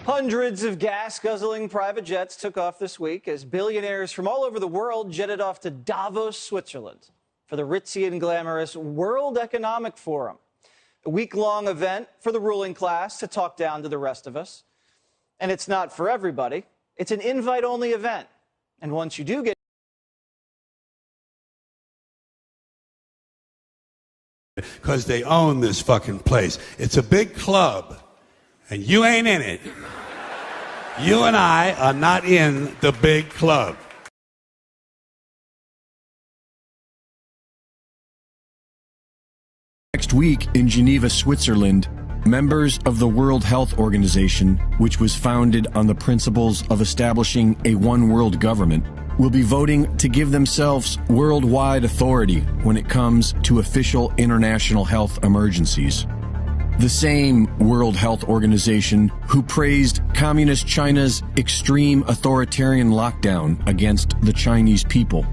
Hundreds of gas-guzzling private jets took off this week as billionaires from all over the world jetted off to Davos, Switzerland for the ritzy and glamorous World Economic Forum, a week-long event for the ruling class to talk down to the rest of us. And it's not for everybody. It's an invite-only event. And once you do get because they own this fucking place. It's a big club, and you ain't in it. You and I are not in the big club. Next week in Geneva, Switzerland, members of the World Health Organization, which was founded on the principles of establishing a one-world government, will be voting to give themselves worldwide authority when it comes to official international health emergencies. The same World Health Organization who praised Communist China's extreme authoritarian lockdown against the Chinese people,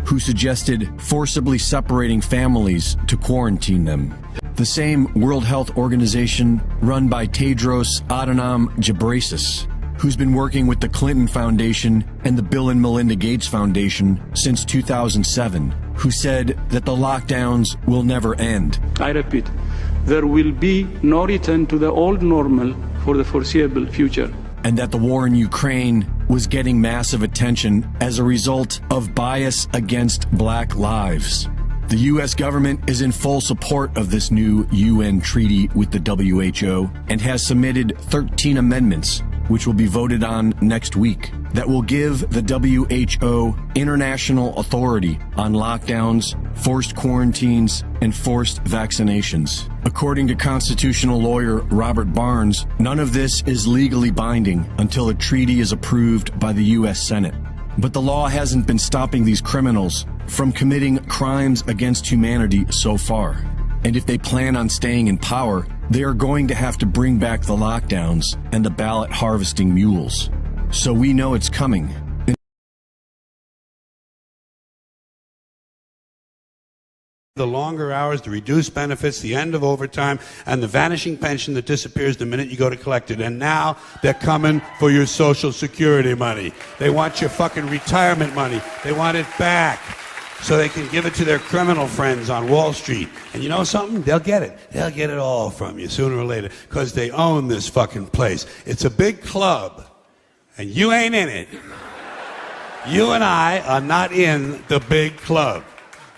who suggested forcibly separating families to quarantine them. The same World Health Organization run by Tedros Adhanom Ghebreyesus, who's been working with the Clinton Foundation and the Bill and Melinda Gates Foundation since 2007, who said that the lockdowns will never end. I repeat, there will be no return to the old normal for the foreseeable future. And that the war in Ukraine was getting massive attention as a result of bias against black lives. The U.S. government is in full support of this new UN treaty with the WHO and has submitted 13 amendments, which will be voted on next week, that will give the WHO international authority on lockdowns, forced quarantines, and forced vaccinations. According to constitutional lawyer Robert Barnes, none of this is legally binding until a treaty is approved by the U.S. Senate. But the law hasn't been stopping these criminals from committing crimes against humanity so far. And if they plan on staying in power, they are going to have to bring back the lockdowns and the ballot harvesting mules. So we know it's coming. The longer hours, the reduced benefits, the end of overtime, and the vanishing pension that disappears the minute you go to collect it. And now they're coming for your Social Security money. They want your fucking retirement money. They want it back so they can give it to their criminal friends on Wall Street. And you know something? They'll get it. They'll get it all from you sooner or later because they own this fucking place. It's a big club, and you ain't in it. You and I are not in the big club.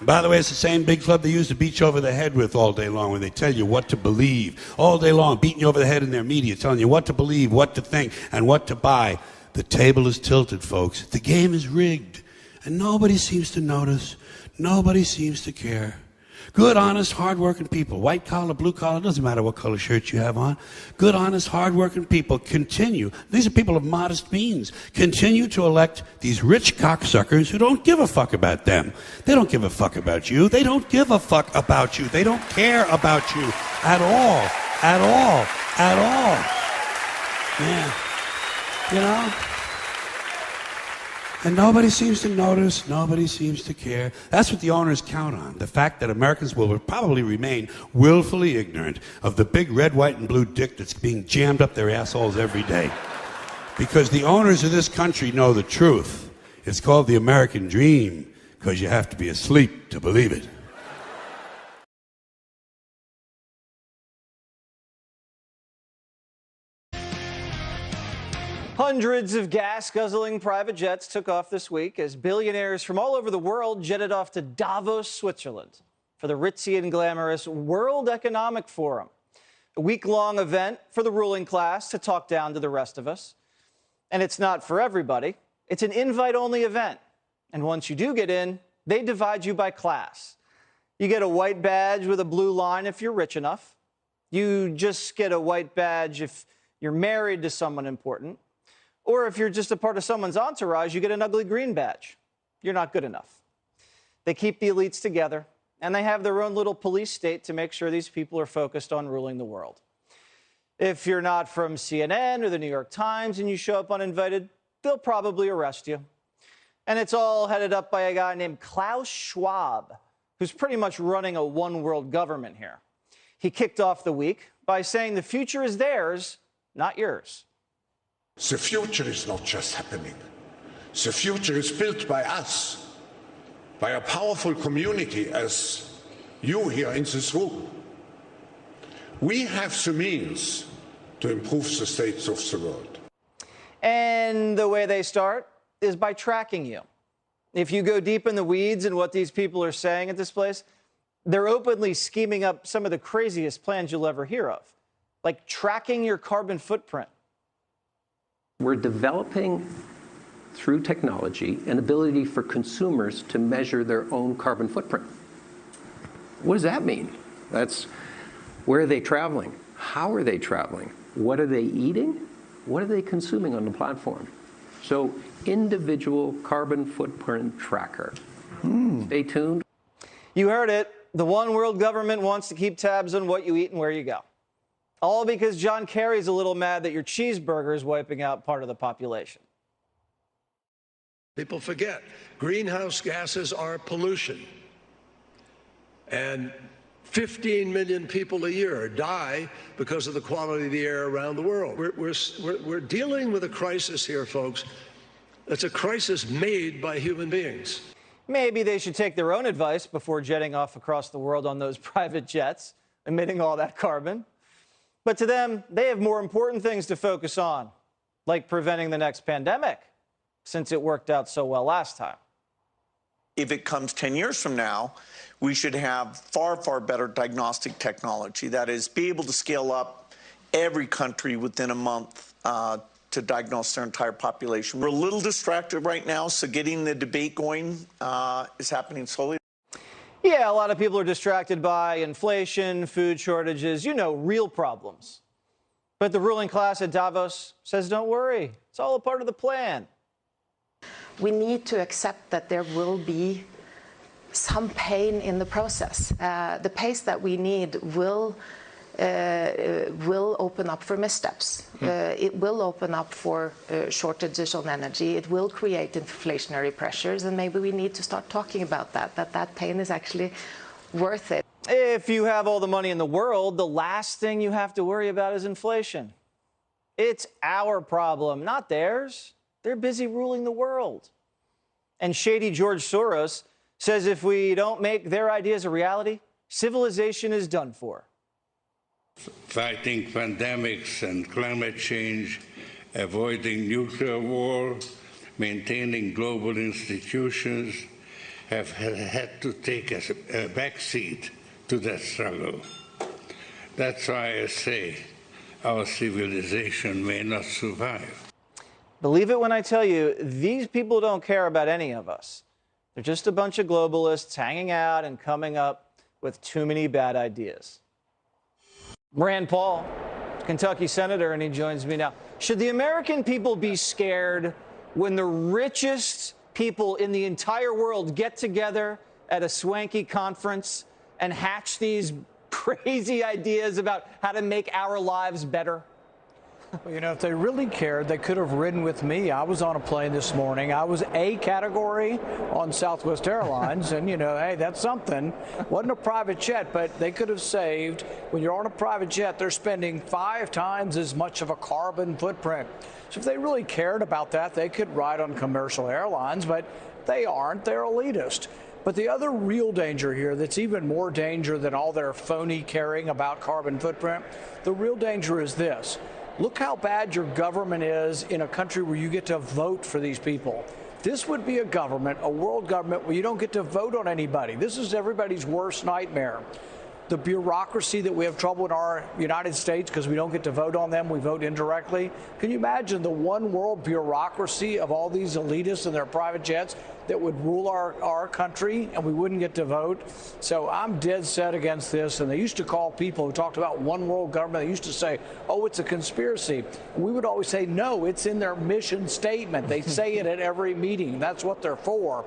By the way, it's the same big club they used to beat you over the head with all day long when they tell you what to believe. All day long, beating you over the head in their media, telling you what to believe, what to think, and what to buy. The table is tilted, folks. The game is rigged. And nobody seems to notice. Nobody seems to care. Good, honest, hard-working people, white collar, blue collar, doesn't matter what color shirt you have on. Good, honest, hard-working people continue. These are people of modest means. Continue to elect these rich cocksuckers who don't give a fuck about them. They don't give a fuck about you. They don't give a fuck about you. They don't care about you at all. At all. At all. Yeah. You know? And nobody seems to notice, nobody seems to care. That's what the owners count on, the fact that Americans will probably remain willfully ignorant of the big red, white, and blue dick that's being jammed up their assholes every day. Because the owners of this country know the truth. It's called the American dream, because you have to be asleep to believe it. Hundreds of gas-guzzling private jets took off this week as billionaires from all over the world jetted off to Davos, Switzerland for the ritzy and glamorous World Economic Forum, a week-long event for the ruling class to talk down to the rest of us. And it's not for everybody. It's an invite-only event. And once you do get in, they divide you by class. You get a white badge with a blue line if you're rich enough. You just get a white badge if you're married to someone important. Or if you're just a part of someone's entourage, you get an ugly green badge. You're not good enough. They keep the elites together, and they have their own little police state to make sure these people are focused on ruling the world. If you're not from CNN or the New York Times and you show up uninvited, they'll probably arrest you. And it's all headed up by a guy named Klaus Schwab, who's pretty much running a one-world government here. He kicked off the week by saying the future is theirs, not yours. The future is not just happening. The future is built by us, by a powerful community as you here in this room. We have the means to improve the states of the world. And the way they start is by tracking you. If you go deep in the weeds in what these people are saying at this place, they're openly scheming up some of the craziest plans you'll ever hear of, like tracking your carbon footprint. We're developing, through technology, an ability for consumers to measure their own carbon footprint. What does that mean? That's where are they traveling? How are they traveling? What are they eating? What are they consuming on the platform? So, individual carbon footprint tracker. Stay tuned. You heard it. The one world government wants to keep tabs on what you eat and where you go. All because John Kerry's a little mad that your cheeseburger is wiping out part of the population. People forget greenhouse gases are pollution. And 15 million people a year die because of the quality of the air around the world. We're dealing with a crisis here, folks. It's a crisis made by human beings. Maybe they should take their own advice before jetting off across the world on those private jets, emitting all that carbon. But to them, they have more important things to focus on, like preventing the next pandemic, since it worked out so well last time. If it comes 10 years from now, we should have far, far better diagnostic technology. That is, be able to scale up every country within a month to diagnose their entire population. We're a little distracted right now, so getting the debate going is happening slowly. Yeah, a lot of people are distracted by inflation, food shortages, real problems. But the ruling class at Davos says, don't worry, it's all a part of the plan. We need to accept that there will be some pain in the process. The pace that we need will open up for missteps. It will open up for shortages on energy. It will create inflationary pressures, and maybe we need to start talking about that pain is actually worth it. If you have all the money in the world, the last thing you have to worry about is inflation. It's our problem, not theirs. They're busy ruling the world. And shady George Soros says if we don't make their ideas a reality, civilization is done for. Fighting pandemics and climate change, avoiding nuclear war, maintaining global institutions have had to take a backseat to that struggle. That's why I say our civilization may not survive. Believe it when I tell you, these people don't care about any of us. They're just a bunch of globalists hanging out and coming up with too many bad ideas. Rand Paul, Kentucky senator, and he joins me now. Should the American people be scared when the richest people in the entire world get together at a swanky conference and hatch these crazy ideas about how to make our lives better? Well, if they really cared, they could have ridden with me. I was on a plane this morning. I was A category on Southwest Airlines, and, hey, that's something. Wasn't a private jet, but they could have saved. When you're on a private jet, they're spending 5 times as much of a carbon footprint. So if they really cared about that, they could ride on commercial airlines, but they aren't. They're elitist. But the other real danger here that's even more danger than all their phony caring about carbon footprint, the real danger is this. Look how bad your government is in a country where you get to vote for these people. This would be a government, a world government, where you don't get to vote on anybody. This is everybody's worst nightmare. The bureaucracy that we have trouble in our United States because we don't get to vote on them, we vote indirectly. Can you imagine the one world bureaucracy of all these elitists and their private jets that would rule our country and we wouldn't get to vote? So I'm dead set against this. And they used to call people who talked about one world government, they used to say, oh, it's a conspiracy. And we would always say, no, it's in their mission statement. They say it at every meeting. That's what they're for.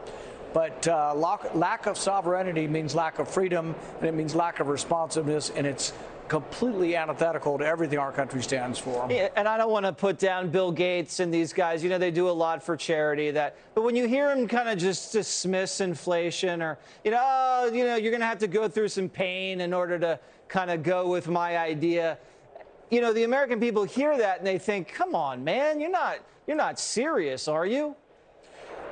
But lack of sovereignty means lack of freedom, and it means lack of responsiveness, and it's completely antithetical to everything our country stands for. Yeah, and I don't want to put down Bill Gates and these guys. They do a lot for charity. But when you hear them kind of just dismiss inflation or, you're going to have to go through some pain in order to kind of go with my idea. you know, the American people hear that and they think, come on, man, you're not serious, are you?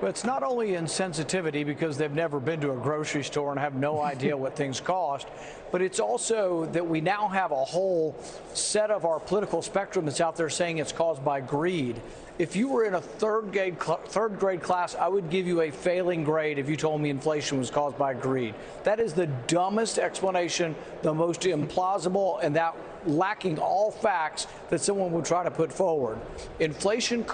But it's not only insensitivity because they've never been to a grocery store and have no idea what things cost, but it's also that we now have a whole set of our political spectrum that's out there saying it's caused by greed. If you were in a third grade class, I would give you a failing grade if you told me inflation was caused by greed. That is the dumbest explanation, the most implausible, and that lacking all facts that someone would try to put forward. Inflation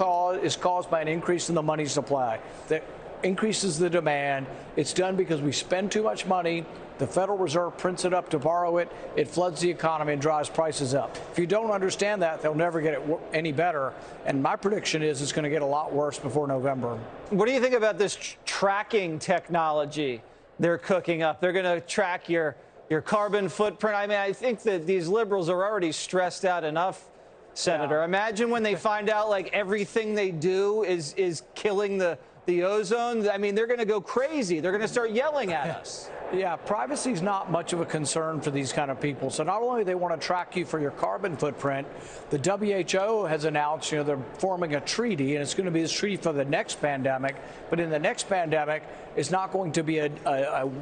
is caused by an increase in the money supply that increases the demand. It's done because we spend too much money. The Federal Reserve prints it up to borrow it. It floods the economy and drives prices up. If you don't understand that, they'll never get it any better. And my prediction is it's going to get a lot worse before November. What do you think about this tracking technology they're cooking up? They're going to track your carbon footprint. I mean, I think that these liberals are already stressed out enough, Senator. Yeah. Imagine when they find out like everything they do is killing the ozone. I mean, they're going to go crazy. They're going to start yelling at us. Yeah, privacy is not much of a concern for these kind of people. So not only do they want to track you for your carbon footprint, the WHO has announced, they're forming a treaty, and it's going to be this treaty for the next pandemic. But in the next pandemic, it's not going to be a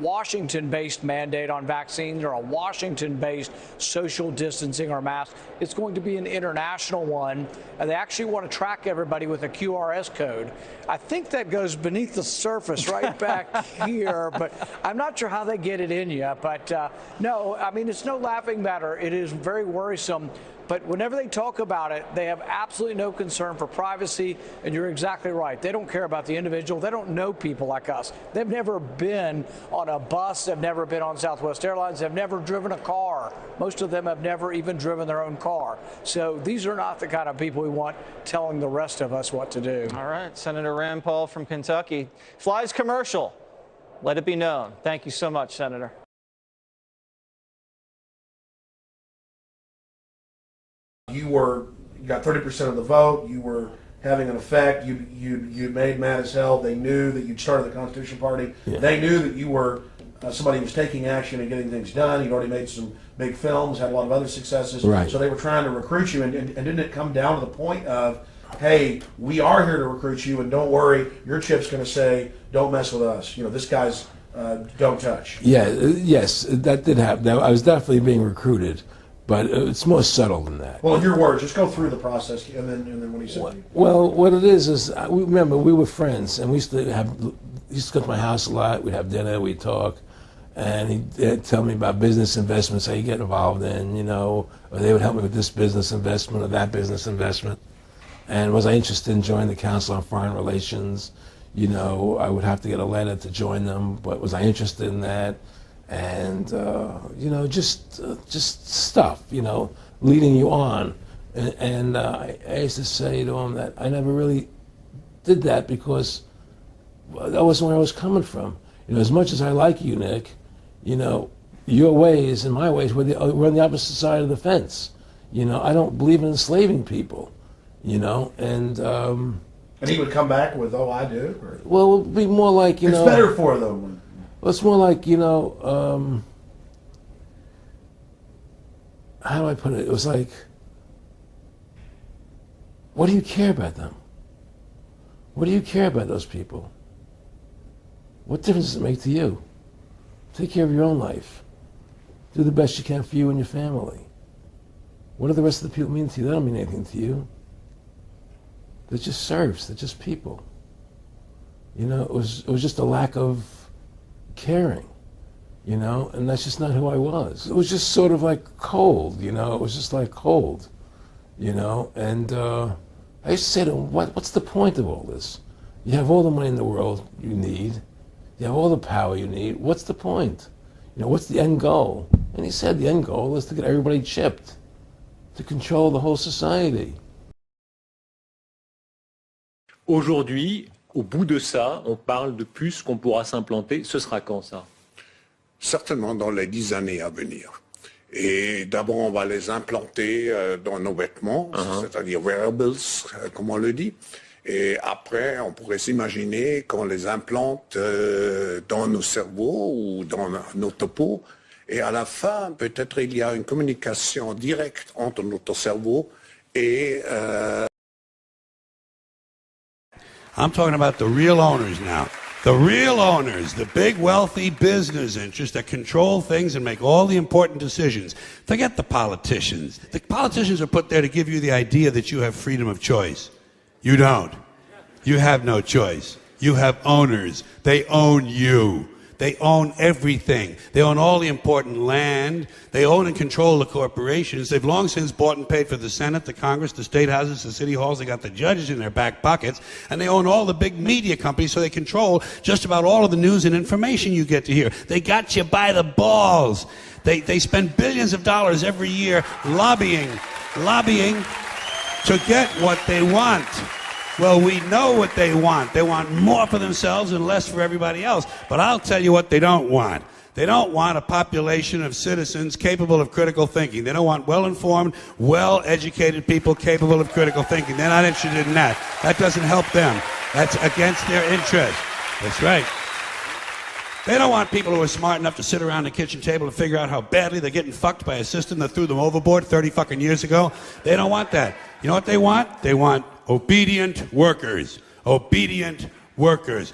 Washington-based mandate on vaccines or a Washington-based social distancing or masks. It's going to be an international one, and they actually want to track everybody with a QRS code. I think that goes beneath the surface right back here, but I'm not sure how they get it in you. But no, I mean, it's no laughing matter. It is very worrisome. But whenever they talk about it, they have absolutely no concern for privacy. And you're exactly right. They don't care about the individual. They don't know people like us. They've never been on a bus. They've never been on Southwest Airlines. They've never driven a car. Most of them have never even driven their own car. So these are not the kind of people we want telling the rest of us what to do. All right. Senator Rand Paul from Kentucky flies commercial. Let it be known. Thank you so much, Senator. You got 30% of the vote. You were having an effect. You made mad as hell. They knew that you'd started the Constitution Party. Yeah. They knew that you were somebody who was taking action and getting things done. You'd already made some big films, had a lot of other successes. Right. So they were trying to recruit you. And didn't it come down to the point of, hey, we are here to recruit you, and don't worry, your chip's going to say, don't mess with us. This guy's don't touch. Yeah, yes, that did happen. I was definitely being recruited. But it's more subtle than that. Well, in your words, just go through the process, and then what he said. Well, what it is remember we were friends, and we used to come to my house a lot. We'd have dinner, we'd talk, and he'd tell me about business investments, how you get involved in, or they would help me with this business investment or that business investment. And was I interested in joining the Council on Foreign Relations? I would have to get a letter to join them, but was I interested in that? And just stuff, leading you on. And I used to say to him that I never really did that because that wasn't where I was coming from. As much as I like you, Nick, your ways and my ways we're on the opposite side of the fence. I don't believe in enslaving people. And he would come back with, "Oh, I do." Or? Well, it would be more like it's better for them. Well, it's more like, how do I put it? It was like, what do you care about them? What do you care about those people? What difference does it make to you? Take care of your own life. Do the best you can for you and your family. What do the rest of the people mean to you? They don't mean anything to you. They're just serfs. They're just people. It was just a lack of caring, and that's just not who I was. It was just sort of like cold, it was just like cold, and I used to say to him, what's the point of all this? You have all the money in the world you need, you have all the power you need, what's the point? What's the end goal? And he said the end goal is to get everybody chipped, to control the whole society. Aujourd'hui, au bout de ça, on parle de puces qu'on pourra s'implanter. Ce sera quand, ça? Certainement dans les 10 années à venir. Et d'abord, on va les implanter dans nos vêtements, c'est-à-dire wearables, comme on le dit. Et après, on pourrait s'imaginer qu'on les implante dans nos cerveaux ou dans notre peau. Et à la fin, peut-être il y a une communication directe entre notre cerveau et I'm talking about the real owners now. The real owners, the big wealthy business interests that control things and make all the important decisions. Forget the politicians. The politicians are put there to give you the idea that you have freedom of choice. You don't. You have no choice. You have owners. They own you. They own everything. They own all the important land. They own and control the corporations. They've long since bought and paid for the Senate, the Congress, the state houses, the city halls. They got the judges in their back pockets. And they own all the big media companies, so they control just about all of the news and information you get to hear. They got you by the balls. They spend billions of dollars every year lobbying to get what they want. Well, we know what they want. They want more for themselves and less for everybody else. But I'll tell you what they don't want. They don't want a population of citizens capable of critical thinking. They don't want well-informed, well-educated people capable of critical thinking. They're not interested in that. That doesn't help them. That's against their interest. That's right. They don't want people who are smart enough to sit around the kitchen table and figure out how badly they're getting fucked by a system that threw them overboard 30 fucking years ago. They don't want that. You know what they want? They want obedient workers. Obedient workers.